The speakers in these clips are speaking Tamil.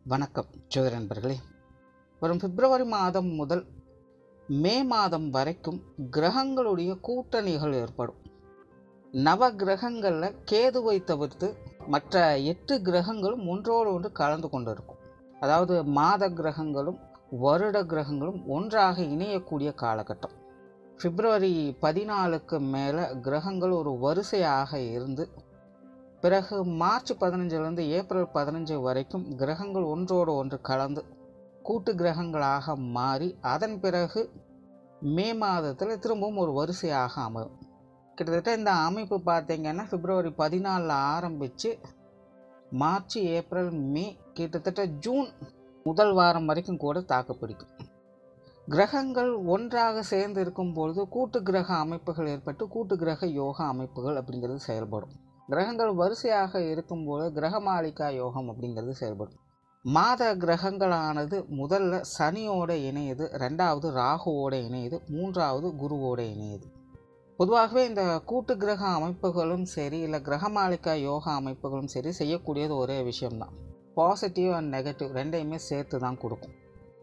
வணக்கம் ஜோதிட நண்பர்களே. வரும் பிப்ரவரி மாதம் முதல் மே மாதம் வரைக்கும் கிரகங்களுடைய கூட்டணிகள் ஏற்படும். நவ கிரகங்களில் கேதுவை தவிர்த்து மற்ற 8 கிரகங்களும் ஒன்றோடு ஒன்று கலந்து கொண்டு இருக்கும். அதாவது மாத கிரகங்களும் வருட கிரகங்களும் ஒன்றாக இணையக்கூடிய காலகட்டம். பிப்ரவரி 14க்கு மேலே கிரகங்கள் ஒரு வரிசையாக இருந்து பிறகு மார்ச் 15லேருந்து ஏப்ரல் 15 வரைக்கும் கிரகங்கள் ஒன்றோடு ஒன்று கலந்து கூட்டு கிரகங்களாக மாறி அதன் பிறகு மே மாதத்தில் திரும்பவும் ஒரு வரிசையாக அமையும். கிட்டத்தட்ட இந்த அமைப்பு பார்த்திங்கன்னா பிப்ரவரி 14 ஆரம்பித்து மார்ச், ஏப்ரல், மே, கிட்டத்தட்ட ஜூன் முதல் வாரம் வரைக்கும் கூட தாக்குப்பிடிக்கும். கிரகங்கள் ஒன்றாக சேர்ந்து இருக்கும் பொழுது கூட்டு கிரக அமைப்புகள் ஏற்பட்டு கூட்டு கிரக யோகா அமைப்புகள் அப்படிங்கிறது செயல்படும். கிரகங்கள் வரிசையாக இருக்கும்போது கிரகமாளிகா யோகம் அப்படிங்கிறது செயல்படும். மாத கிரகங்களானது முதல்ல சனியோட இணையுது, ரெண்டாவது ராகுவோட இணையுது, மூன்றாவது குருவோட இணையுது. பொதுவாகவே இந்த கூட்டு கிரக அமைப்புகளும் சரி இல்லை கிரகமாளிகா யோகா அமைப்புகளும் சரி செய்யக்கூடியது ஒரே விஷயம்தான். பாசிட்டிவ் அண்ட் நெகட்டிவ் ரெண்டையுமே சேர்த்து தான் கொடுக்கும்.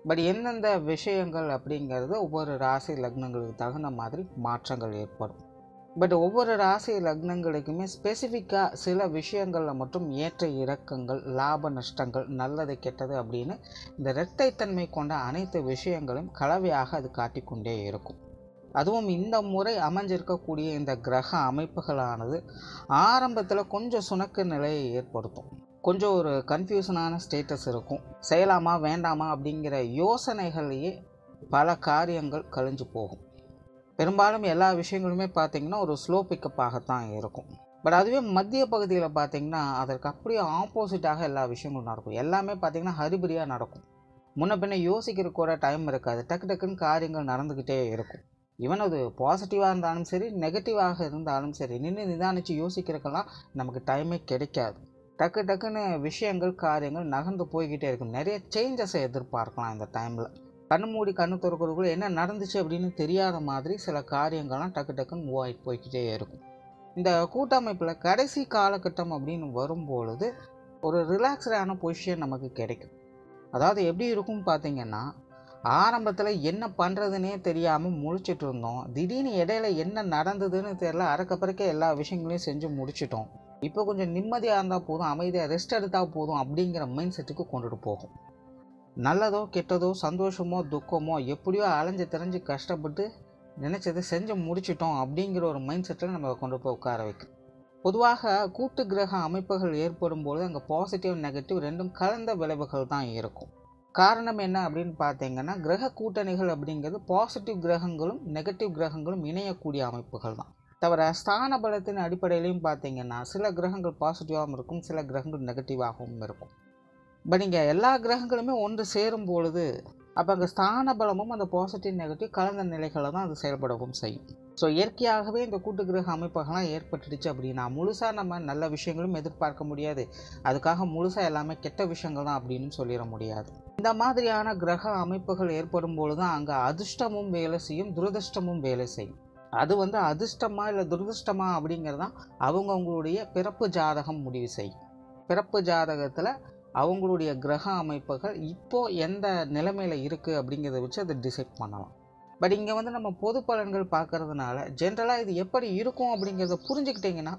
பட் எந்தெந்த விஷயங்கள் அப்படிங்கிறது ஒவ்வொரு ராசி லக்னங்களுக்கு தகுந்த மாதிரி மாற்றங்கள் ஏற்படும். பட் ஒவ்வொரு ராசி லக்னங்களுக்குமே ஸ்பெசிஃபிக்காக சில விஷயங்களில் மட்டும் ஏற்ற இறக்கங்கள், லாப நஷ்டங்கள், நல்லது கெட்டது அப்படின்னு இந்த இரட்டைத்தன்மை கொண்ட அனைத்து விஷயங்களும் கலவையாக அது காட்டிக்கொண்டே இருக்கும். அதுவும் இந்த முறை அமைஞ்சிருக்கக்கூடிய இந்த கிரக அமைப்புகளானது ஆரம்பத்தில் கொஞ்சம் சுணக்க நிலையை ஏற்படுத்தும். கொஞ்சம் ஒரு கன்ஃபியூஷனான ஸ்டேட்டஸ் இருக்கும். செய்யலாமா வேண்டாமா அப்படிங்கிற யோசனைகளையே பல காரியங்கள் கழிஞ்சு போகும். பெரும்பாலும் எல்லா விஷயங்களுமே பார்த்திங்கன்னா ஒரு ஸ்லோ பிக்கப்பாகத்தான் இருக்கும். பட் அதுவே மத்திய பகுதியில் பார்த்திங்கன்னா அதற்கு அப்படியே ஆப்போசிட்டாக எல்லா விஷயங்களும் நடக்கும். எல்லாமே பார்த்திங்கன்னா ஹரிபரியாக நடக்கும். முன்ன பின்ன யோசிக்கிற கூட டைம் இருக்காது. டக்கு டக்குன்னு காரியங்கள் நடந்துக்கிட்டே இருக்கும். ஈவன் அது பாசிட்டிவாக இருந்தாலும் சரி நெகட்டிவாக இருந்தாலும் சரி நின்று நிதானித்து யோசிக்கிறதுக்கெல்லாம் நமக்கு டைமே கிடைக்காது. டக்கு டக்குன்னு விஷயங்கள் காரியங்கள் நகர்ந்து போய்கிட்டே இருக்கும். நிறைய சேஞ்சஸை எதிர்பார்க்கலாம் இந்த டைமில். கண்ணு மூடி கண்ணு திறக்கிறதுக்குள்ள என்ன நடந்துச்சு அப்படின்னு தெரியாத மாதிரி சில காரியங்கள்லாம் டக்கு டக்குன்னு மூவ் ஆகிட்டு போய்கிட்டே இருக்கும். இந்த கூட்டமைப்பில் கடைசி காலகட்டம் அப்படின்னு வரும்பொழுது ஒரு ரிலாக்ஸ்டான பொசிஷன் நமக்கு கிடைக்கும். அதாவது எப்படி இருக்கும்னு பார்த்திங்கன்னா, ஆரம்பத்தில் என்ன பண்ணுறதுனே தெரியாமல் முழிச்சிட்டு இருந்தோம். திடீர்னு இடையில என்ன நடந்ததுன்னு தெரியல, அறக்கப்பறக்க எல்லா விஷயங்களையும் செஞ்சு முடிச்சிட்டோம். இப்போ கொஞ்சம் நிம்மதியாக இருந்தால் போதும், அமைதியாக ரெஸ்ட் எடுத்தால் போதும் அப்படிங்கிற மைண்ட் செட்டுக்கு கொண்டுட்டு போகும். நல்லதோ கெட்டதோ சந்தோஷமோ துக்கமோ எப்படியோ அலைஞ்சு தெரிஞ்சு கஷ்டப்பட்டு நினச்சதை செஞ்சு முடிச்சிட்டோம் அப்படிங்கிற ஒரு மைண்ட் செட்டில் நம்ம கொண்டு போய் உட்கார வைக்கும். பொதுவாக கூட்டு கிரக அமைப்புகள் ஏற்படும் பொழுது அங்கே பாசிட்டிவ் நெகட்டிவ் ரெண்டும் கலந்த விளைவுகள் தான் இருக்கும். காரணம் என்ன அப்படின்னு பார்த்தீங்கன்னா, கிரக கூட்டணிகள் அப்படிங்கிறது பாசிட்டிவ் கிரகங்களும் நெகட்டிவ் கிரகங்களும் இணையக்கூடிய அமைப்புகள் தான். தவிர ஸ்தான பலத்தின் அடிப்படையிலையும் பார்த்தீங்கன்னா சில கிரகங்கள் பாசிட்டிவாகவும் இருக்கும், சில கிரகங்கள் நெகட்டிவாகவும் இருக்கும். பட் இங்கே எல்லா கிரகங்களுமே ஒன்று சேரும் பொழுது அப்போ அங்கே ஸ்தான பலமும் அந்த பாசிட்டிவ் நெகட்டிவ் கலந்த நிலைகளை தான் அது செயல்படவும் செய்யும். ஸோ இயற்கையாகவே இந்த கூட்டு கிரக அமைப்புகள்லாம் ஏற்பட்டுடுச்சு அப்படின்னா முழுசாக நம்ம நல்ல விஷயங்களும் எதிர்பார்க்க முடியாது. அதுக்காக முழுசாக எல்லாமே கெட்ட விஷயங்கள் தான் அப்படின்னு சொல்லிட முடியாது. இந்த மாதிரியான கிரக அமைப்புகள் ஏற்படும் பொழுது தான் அங்கே அதிர்ஷ்டமும் வேலை செய்யும், துரதிர்ஷ்டமும் வேலை செய்யும். அது அதிர்ஷ்டமா இல்லை துரதிர்ஷ்டமா அப்படிங்கிறதான் அவங்களுடைய பிறப்பு ஜாதகம் முடிவு செய்யும். பிறப்பு ஜாதகத்தில் அவங்களுடைய கிரக அமைப்புகள் இப்போது எந்த நிலைமையில் இருக்குது அப்படிங்கிறத வச்சு அதை டிசைட் பண்ணலாம். பட் இங்கே நம்ம பொது பலன்கள் பார்க்கறதுனால ஜென்ரலாக இது எப்படி இருக்கும் அப்படிங்கிறத புரிஞ்சுக்கிட்டிங்கன்னா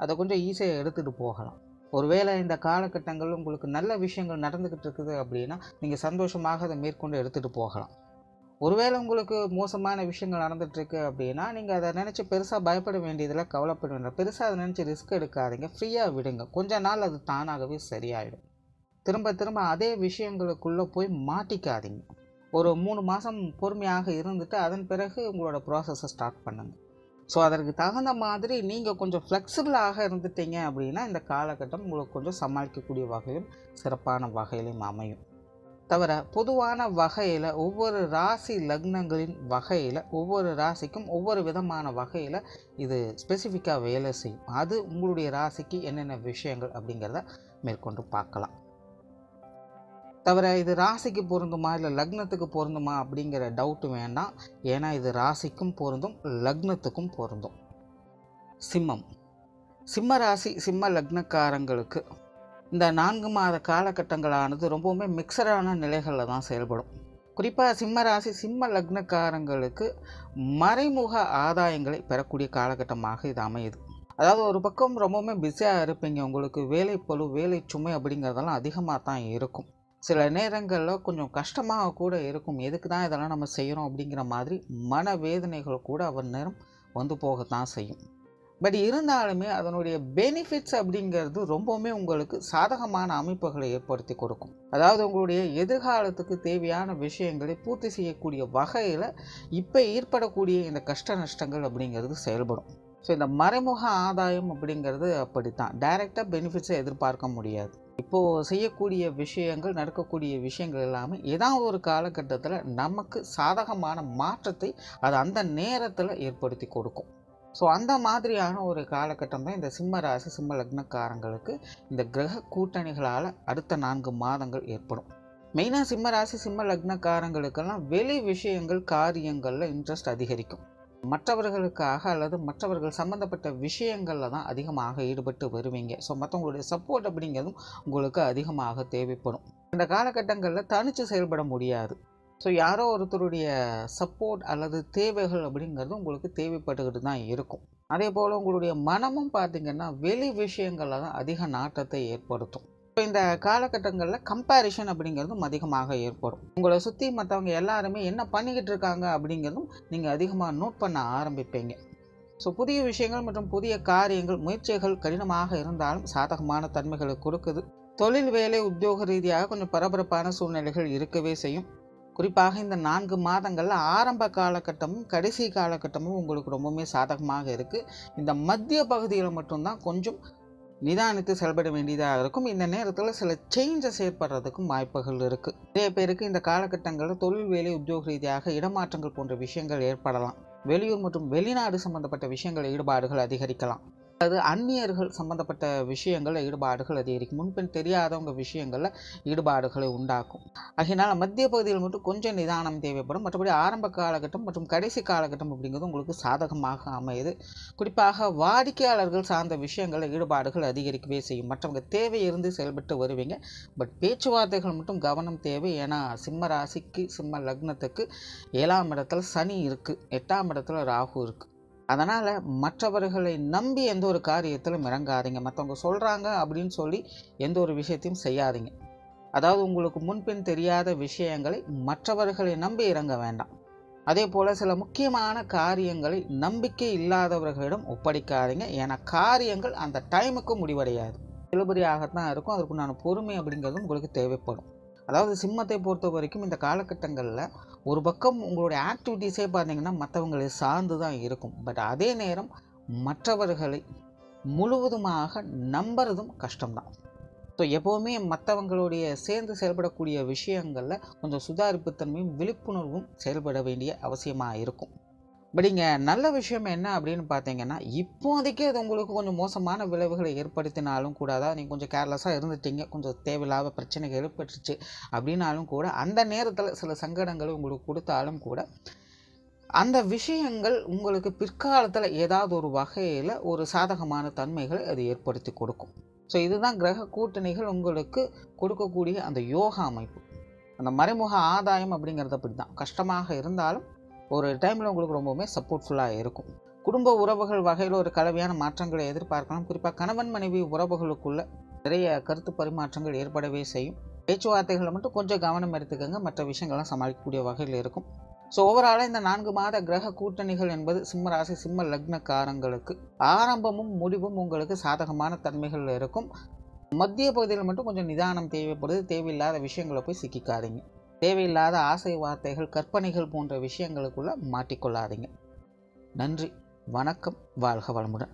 அதை கொஞ்சம் ஈஸியாக எடுத்துகிட்டு போகலாம். ஒருவேளை இந்த காலகட்டங்கள் உங்களுக்கு நல்ல விஷயங்கள் நடந்துக்கிட்டு இருக்குது அப்படின்னா நீங்கள் சந்தோஷமாக அதை மேற்கொண்டு எடுத்துகிட்டு போகலாம். ஒருவேளை உங்களுக்கு மோசமான விஷயங்கள் நடந்துகிட்ருக்கு அப்படின்னா நீங்கள் அதை நினச்சி பெருசாக பயப்பட வேண்டியதில் கவலைப்பட வேண்டிய பெருசாக அதை நினச்சி ரிஸ்க் எடுக்காதீங்க, ஃப்ரீயாக விடுங்க. கொஞ்ச நாள் அது தானாகவே சரியாயிடும். திரும்ப திரும்ப அதே விஷயங்களுக்குள்ளே போய் மாட்டிக்காதீங்க. ஒரு 3 மாதம் பொறுமையாக இருந்துட்டு அதன் பிறகு உங்களோட ப்ராசஸை ஸ்டார்ட் பண்ணுங்கள். ஸோ அதற்கு தகுந்த மாதிரி நீங்கள் கொஞ்சம் ஃப்ளெக்சிபிளாக இருந்துட்டீங்க அப்படின்னா இந்த காலகட்டம் உங்களுக்கு கொஞ்சம் சமாளிக்கக்கூடிய வகையிலும் சிறப்பான வகையிலும் அமையும். தவிர பொதுவான வகையில் ஒவ்வொரு ராசி லக்னங்களின் வகையில் ஒவ்வொரு ராசிக்கும் ஒவ்வொரு விதமான வகையில் இது ஸ்பெசிஃபிக்காக வேலை செய்யும். அது உங்களுடைய ராசிக்கு என்னென்ன விஷயங்கள் அப்படிங்கிறத மேற்கொண்டு பார்க்கலாம். தவிர இது ராசிக்கு பொருந்துமா இல்லை லக்னத்துக்கு பொருந்துமா அப்படிங்கிற டவுட்டு வேண்டாம். ஏன்னா இது ராசிக்கும் பொருந்தும் லக்னத்துக்கும் பொருந்தும். சிம்மம், சிம்ம ராசி சிம்ம லக்னக்காரங்களுக்கு இந்த 4 மாத காலகட்டங்களானது ரொம்பவுமே மிக்சடான நிலைகளில் தான் செயல்படும். குறிப்பாக சிம்ம ராசி சிம்ம லக்னக்காரங்களுக்கு மறைமுக ஆதாயங்களை பெறக்கூடிய காலகட்டமாக இது அமையுது. அதாவது ஒரு பக்கம் ரொம்பவுமே பிஸியாக இருப்பீங்க, உங்களுக்கு வேலைப்பளு வேலை சுமை அப்படிங்கிறதெல்லாம் அதிகமாக தான் இருக்கும். சில நேரங்களில் கொஞ்சம் கஷ்டமாக கூட இருக்கும், எதுக்கு தான் இதெல்லாம் நம்ம செய்கிறோம் அப்படிங்கிற மாதிரி மனவேதனைகள் கூட அவர் நேரம் வந்து போகத்தான் செய்யும். பட் இருந்தாலுமே அதனுடைய பெனிஃபிட்ஸ் அப்படிங்கிறது ரொம்பவுமே உங்களுக்கு சாதகமான அமைப்புகளை ஏற்படுத்தி கொடுக்கும். அதாவது உங்களுடைய எதிர்காலத்துக்கு தேவையான விஷயங்களை பூர்த்தி செய்யக்கூடிய வகையில் இப்போ ஏற்படக்கூடிய இந்த கஷ்ட நஷ்டங்கள் அப்படிங்கிறது செயல்படும். ஸோ இந்த மறைமுக ஆதாயம் அப்படிங்கிறது அப்படித்தான், டைரெக்டாக பெனிஃபிட்ஸை எதிர்பார்க்க முடியாது. இப்போது செய்யக்கூடிய விஷயங்கள், நடக்கக்கூடிய விஷயங்கள் எல்லாமே ஏதாவது ஒரு காலகட்டத்தில் நமக்கு சாதகமான மாற்றத்தை அது அந்த நேரத்தில் ஏற்படுத்தி கொடுக்கும். ஸோ அந்த மாதிரியான ஒரு காலகட்டம் தான் இந்த சிம்ம ராசி சிம்ம லக்னக்காரங்களுக்கு இந்த கிரக கூட்டணிகளால் அடுத்த 4 மாதங்கள் ஏற்படும். மெயினாக சிம்ம ராசி சிம்ம லக்னக்காரங்களுக்கெல்லாம் வெளி விஷயங்கள் காரியங்களில் இன்ட்ரெஸ்ட் அதிகரிக்கும். மற்றவர்களுக்காக அல்லது மற்றவர்கள் சம்மந்தப்பட்ட விஷயங்களில் தான் அதிகமாக ஈடுபட்டு வருவீங்க. ஸோ மற்றவங்களுடைய சப்போர்ட் அப்படிங்கிறதும் உங்களுக்கு அதிகமாக தேவைப்படும். இந்த காலகட்டங்களில் தனித்து செயல்பட முடியாது. ஸோ யாரோ ஒருத்தருடைய சப்போர்ட் அல்லது தேவைகள் அப்படிங்கிறது உங்களுக்கு தேவைப்பட்டுக்கிட்டு தான் இருக்கும். அதே போல் உங்களுடைய மனமும் பார்த்திங்கன்னா வெளி விஷயங்களில் தான் அதிக நாட்டத்தை ஏற்படுத்தும். இப்போ இந்த காலகட்டங்களில் கம்பேரிஷன் அப்படிங்கிறதும் அதிகமாக ஏற்படும். உங்களை சுற்றி மற்றவங்க எல்லாருமே என்ன பண்ணிக்கிட்டு இருக்காங்க அப்படிங்கிறதும் நீங்கள் அதிகமாக நோட் பண்ண ஆரம்பிப்பீங்க. ஸோ புதிய விஷயங்கள் மற்றும் புதிய காரியங்கள் முயற்சிகள் கடினமாக இருந்தாலும் சாதகமான தன்மைகளை கொடுக்குது. தொழில் வேலை உத்தியோக ரீதியாக கொஞ்சம் பரபரப்பான சூழ்நிலைகள் இருக்கவே செய்யும். குறிப்பாக இந்த 4 மாதங்களில் ஆரம்ப காலகட்டமும் கடைசி காலகட்டமும் உங்களுக்கு ரொம்பவுமே சாதகமாக இருக்குது. இந்த மத்திய பகுதியில் மட்டும்தான் கொஞ்சம் நிதானித்து செயல்பட வேண்டியதாக இருக்கும். இந்த நேரத்தில் சில சேஞ்சஸ் ஏற்படுறதுக்கும் வாய்ப்புகள் இருக்குது. நிறைய பேருக்கு இந்த காலகட்டங்களில் தொழில் வேலை உத்தியோக ரீதியாக இடமாற்றங்கள் போன்ற விஷயங்கள் ஏற்படலாம். வெளியூர் மற்றும் வெளிநாடு சம்பந்தப்பட்ட விஷயங்கள் ஈடுபாடுகள் அதிகரிக்கலாம். அது அந்நியர்கள் சம்பந்தப்பட்ட விஷயங்களில் ஈடுபாடுகள் அதிகரிக்கும். முன்பின் தெரியாதவங்க விஷயங்களில் ஈடுபாடுகளை உண்டாக்கும். ஆகையினால் மத்திய பகுதியில் மட்டும் கொஞ்சம் நிதானம் தேவைப்படும். மற்றபடி ஆரம்ப காலகட்டம் மற்றும் கடைசி காலகட்டம் அப்படிங்கிறது உங்களுக்கு சாதகமாக அமையுது. குறிப்பாக வாடிக்கையாளர்கள் சார்ந்த விஷயங்களில் ஈடுபாடுகள் அதிகரிக்கவே செய்யும். மற்றவங்க தேவை இருந்து செயல்பட்டு வருவீங்க. பட் பேச்சுவார்த்தைகள் மட்டும் கவனம் தேவை. ஏன்னா சிம்ம ராசிக்கு சிம்ம லக்னத்துக்கு 7ஆம் இடத்துல சனி இருக்குது, 8ஆம் இடத்துல ராகு இருக்குது. அதனால் மற்றவர்களை நம்பி எந்த ஒரு காரியத்திலும் இறங்காதீங்க. மற்றவங்க சொல்கிறாங்க அப்படின்னு சொல்லி எந்த ஒரு விஷயத்தையும் செய்யாதீங்க. அதாவது உங்களுக்கு முன்பின் தெரியாத விஷயங்களை மற்றவர்களை நம்பி இறங்க வேண்டாம். அதே போல் சில முக்கியமான காரியங்களை நம்பிக்கை இல்லாதவர்களிடம் ஒப்படைக்காதீங்க. ஏன்னா காரியங்கள் அந்த டைமுக்கு முடிவடையாது, இழுபறியாகத்தான் இருக்கும். அதற்குண்டான பொறுமை அப்படிங்கிறதும் உங்களுக்கு தேவைப்படும். அதாவது சிம்மத்தை பொறுத்த வரைக்கும் இந்த காலகட்டங்களில் ஒரு பக்கம் உங்களுடைய ஆக்டிவிட்டீஸே பார்த்தீங்கன்னா மற்றவங்களை சார்ந்து தான் இருக்கும். பட் அதே நேரம் மற்றவர்களை முழுவதுமாக நம்புறதும் கஷ்டம்தான். ஸோ எப்போவுமே மற்றவங்களுடைய சேர்ந்து செயல்படக்கூடிய விஷயங்களில் கொஞ்சம் சுதாரிப்புத்தன்மையும் விழிப்புணர்வும் செயல்பட வேண்டிய அவசியமாக இருக்கும். பட் இங்கே நல்ல விஷயம் என்ன அப்படின்னு பார்த்தீங்கன்னா, இப்போதைக்கு அது உங்களுக்கு கொஞ்சம் மோசமான விளைவுகளை ஏற்படுத்தினாலும் கூட, அதாவது நீங்கள் கொஞ்சம் கேர்லெஸ்ஸாக இருந்துட்டீங்க, கொஞ்சம் தேவையில்லாத பிரச்சனைகள் ஏற்பட்டுச்சு அப்படின்னாலும் கூட, அந்த நேரத்தில் சில சங்கடங்களை உங்களுக்கு கொடுத்தாலும் கூட, அந்த விஷயங்கள் உங்களுக்கு பிற்காலத்தில் ஏதாவது ஒரு வகையில் ஒரு சாதகமான தன்மைகளை அது ஏற்படுத்தி கொடுக்கும். ஸோ இதுதான் கிரக கூட்டணிகள் உங்களுக்கு கொடுக்கக்கூடிய அந்த யோகா அமைப்பு. அந்த மறைமுக ஆதாயம் அப்படிங்கிறது அப்படி தான், கஷ்டமாக இருந்தாலும் ஒரு டைமில் உங்களுக்கு ரொம்பவுமே சப்போர்ட்ஃபுல்லாக இருக்கும். குடும்ப உறவுகள் வகையில் ஒரு கலவையான மாற்றங்களை எதிர்பார்க்கலாம். குறிப்பாக கணவன் மனைவி உறவுகளுக்குள்ள நிறைய கருத்து பரிமாற்றங்கள் ஏற்படவே செய்யும். பேச்சுவார்த்தைகளை மட்டும் கொஞ்சம் கவனம் எடுத்துக்கோங்க, மற்ற விஷயங்கள்லாம் சமாளிக்கக்கூடிய வகையில் இருக்கும். ஸோ ஓவராலாக இந்த 4 மாத கிரக கூட்டணிகள் என்பது சிம்ம ராசி சிம்ம லக்னக்காரங்களுக்கு ஆரம்பமும் முடிவும் உங்களுக்கு சாதகமான தன்மைகள் இருக்கும். மத்திய பகுதியில் மட்டும் கொஞ்சம் நிதானம் தேவைப்படுது. தேவையில்லாத விஷயங்களை போய் சிக்கிக்காதீங்க. தேவையில்லாத ஆசை வார்த்தைகள் கற்பனைகள் போன்ற விஷயங்களுக்குள்ள மாட்டிக்கொள்ளாதீங்க. நன்றி, வணக்கம், வாழ்க வளமுடன்.